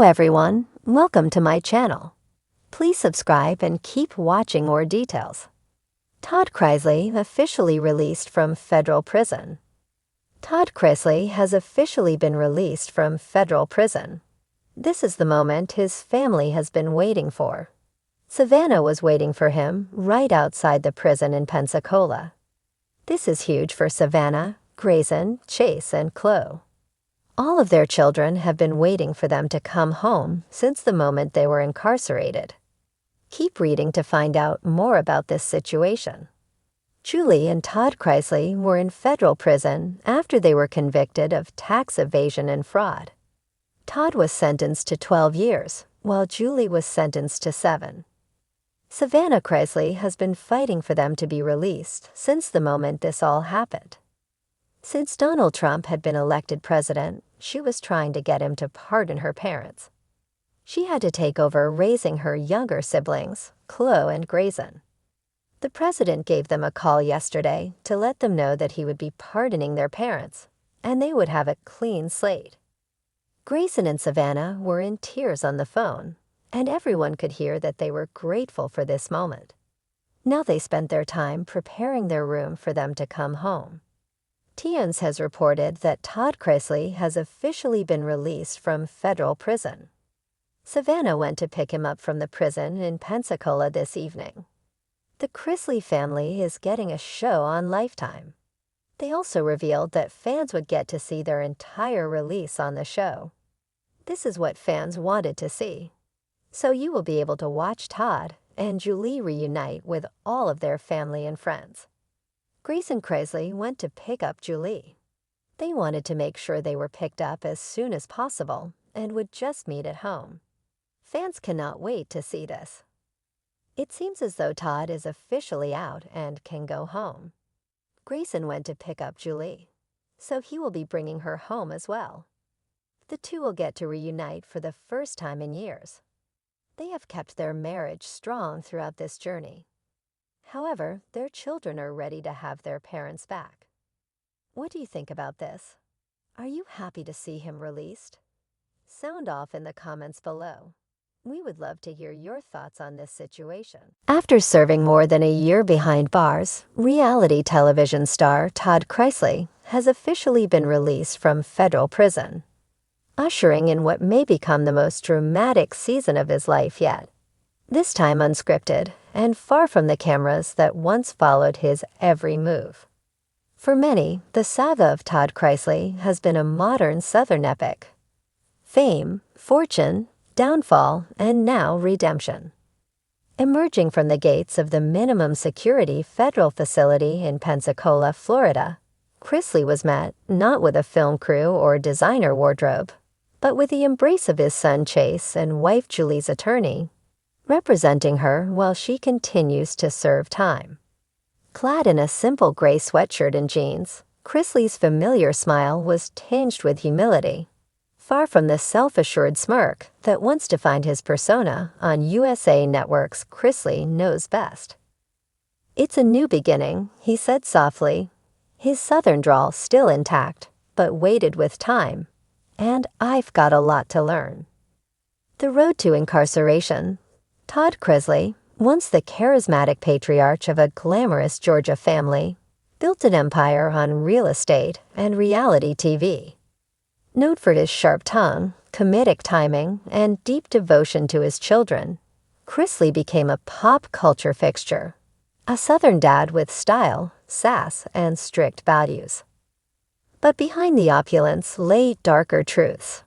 everyone, welcome to my channel. Please subscribe and keep watching more details. Todd Chrisley officially released from federal prison. Todd Chrisley has officially been released from federal prison. This is the moment his family has been waiting for. Savannah was waiting for him right outside the prison in Pensacola. This is huge for Savannah, Grayson, Chase, and Chloe. All of their children have been waiting for them to come home since the moment they were incarcerated. Keep reading to find out more about this situation. Julie and Todd Chrisley were in federal prison after they were convicted of tax evasion and fraud. Todd was sentenced to 12 years, while Julie was sentenced to 7. Savannah Chrisley has been fighting for them to be released since the moment this all happened. Since Donald Trump had been elected president, she was trying to get him to pardon her parents. She had to take over raising her younger siblings, Chloe and Grayson. The president gave them a call yesterday to let them know that he would be pardoning their parents, and they would have a clean slate. Grayson and Savannah were in tears on the phone, and everyone could hear that they were grateful for this moment. Now they spent their time preparing their room for them to come home. TNS has reported that Todd Chrisley has officially been released from federal prison. Savannah went to pick him up from the prison in Pensacola this evening. The Chrisley family is getting a show on Lifetime. They also revealed that fans would get to see their entire release on the show. This is what fans wanted to see. So you will be able to watch Todd and Julie reunite with all of their family and friends. Grayson Chrisley went to pick up Julie. They wanted to make sure they were picked up as soon as possible and would just meet at home. Fans cannot wait to see this. It seems as though Todd is officially out and can go home. Grayson went to pick up Julie, so he will be bringing her home as well. The two will get to reunite for the first time in years. They have kept their marriage strong throughout this journey. However, their children are ready to have their parents back. What do you think about this? Are you happy to see him released? Sound off in the comments below. We would love to hear your thoughts on this situation. After serving more than a year behind bars, reality television star Todd Chrisley has officially been released from federal prison, ushering in what may become the most dramatic season of his life yet. This time unscripted and far from the cameras that once followed his every move. For many, the saga of Todd Chrisley has been a modern Southern epic. Fame, fortune, downfall, and now redemption. Emerging from the gates of the minimum security federal facility in Pensacola, Florida, Chrisley was met not with a film crew or designer wardrobe, but with the embrace of his son Chase and wife Julie's attorney, representing her while she continues to serve time. Clad in a simple gray sweatshirt and jeans, Chrisley's familiar smile was tinged with humility, far from the self-assured smirk that once defined his persona on USA Network's Chrisley Knows Best. "It's a new beginning," he said softly, his southern drawl still intact, but weighted with time, "and I've got a lot to learn." The road to incarceration. Todd Chrisley, once the charismatic patriarch of a glamorous Georgia family, built an empire on real estate and reality TV. Known for his sharp tongue, comedic timing, and deep devotion to his children, Chrisley became a pop culture fixture, a Southern dad with style, sass, and strict values. But behind the opulence lay darker truths.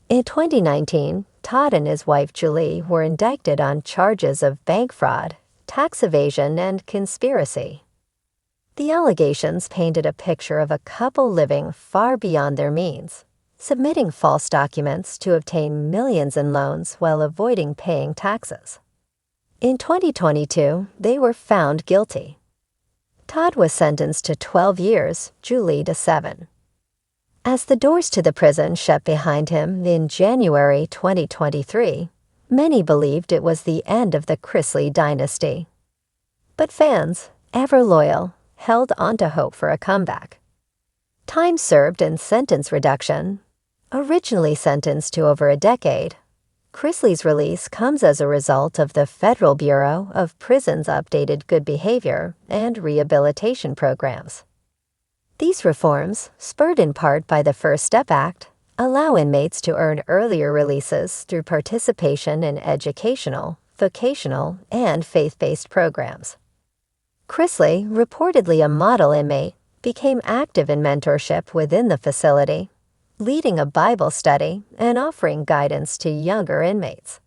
In 2019, Todd and his wife Julie were indicted on charges of bank fraud, tax evasion, and conspiracy. The allegations painted a picture of a couple living far beyond their means, submitting false documents to obtain millions in loans while avoiding paying taxes. In 2022, they were found guilty. Todd was sentenced to 12 years, Julie to 7. As the doors to the prison shut behind him in January 2023, many believed it was the end of the Chrisley dynasty. But fans, ever loyal, held on to hope for a comeback. Time served and sentence reduction. Originally sentenced to over a decade, Chrisley's release comes as a result of the Federal Bureau of Prisons' updated good behavior and rehabilitation programs. These reforms, spurred in part by the First Step Act, allow inmates to earn earlier releases through participation in educational, vocational, and faith-based programs. Chrisley, reportedly a model inmate, became active in mentorship within the facility, leading a Bible study and offering guidance to younger inmates.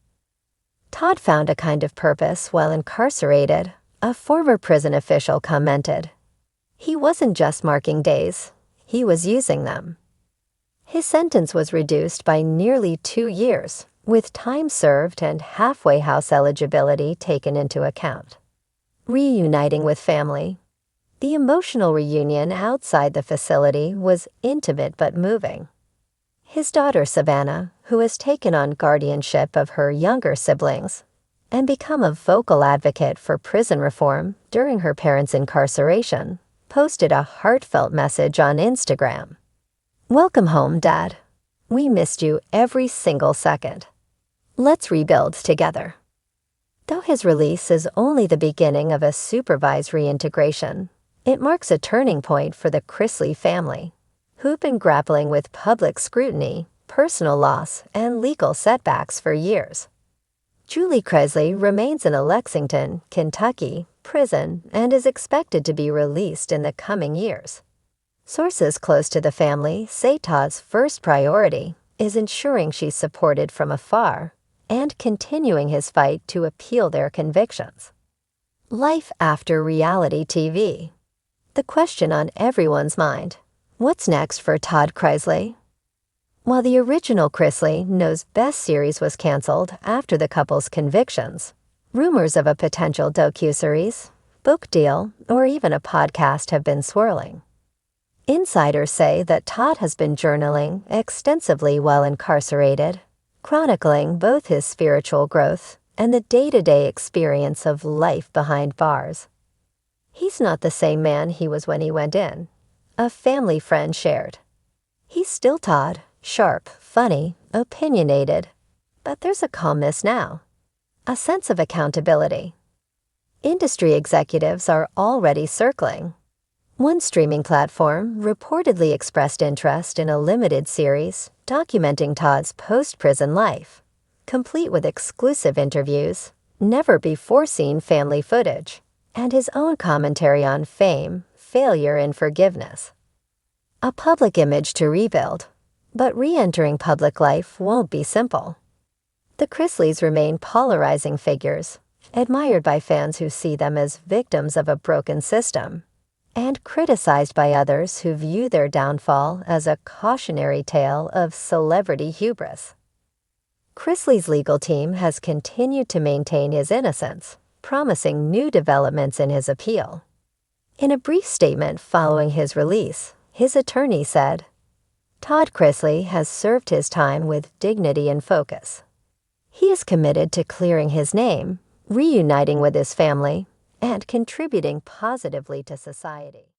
Todd found a kind of purpose while incarcerated, a former prison official commented. He wasn't just marking days, he was using them. His sentence was reduced by nearly 2 years, with time served and halfway house eligibility taken into account. Reuniting with family. The emotional reunion outside the facility was intimate but moving. His daughter Savannah, who has taken on guardianship of her younger siblings and become a vocal advocate for prison reform during her parents' incarceration, posted a heartfelt message on Instagram. "Welcome home, Dad. We missed you every single second. Let's rebuild together." Though his release is only the beginning of a supervised reintegration, it marks a turning point for the Chrisley family, who've been grappling with public scrutiny, personal loss, and legal setbacks for years. Julie Chrisley remains in a Lexington, Kentucky, prison and is expected to be released in the coming years. Sources close to the family say Todd's first priority is ensuring she's supported from afar and continuing his fight to appeal their convictions. Life after reality TV. The question on everyone's mind: what's next for Todd Chrisley? While the original Chrisley Knows Best series was canceled after the couple's convictions, rumors of a potential docuseries, book deal, or even a podcast have been swirling. Insiders say that Todd has been journaling extensively while incarcerated, chronicling both his spiritual growth and the day-to-day experience of life behind bars. He's not the same man he was when he went in, a family friend shared. He's still Todd, sharp, funny, opinionated, but there's a calmness now, a sense of accountability. Industry executives are already circling. One streaming platform reportedly expressed interest in a limited series documenting Todd's post-prison life, complete with exclusive interviews, never-before-seen family footage, and his own commentary on fame, failure, and forgiveness. A public image to rebuild, but re-entering public life won't be simple. The Chrisleys remain polarizing figures, admired by fans who see them as victims of a broken system, and criticized by others who view their downfall as a cautionary tale of celebrity hubris. Chrisley's legal team has continued to maintain his innocence, promising new developments in his appeal. In a brief statement following his release, his attorney said, "Todd Chrisley has served his time with dignity and focus. He is committed to clearing his name, reuniting with his family, and contributing positively to society."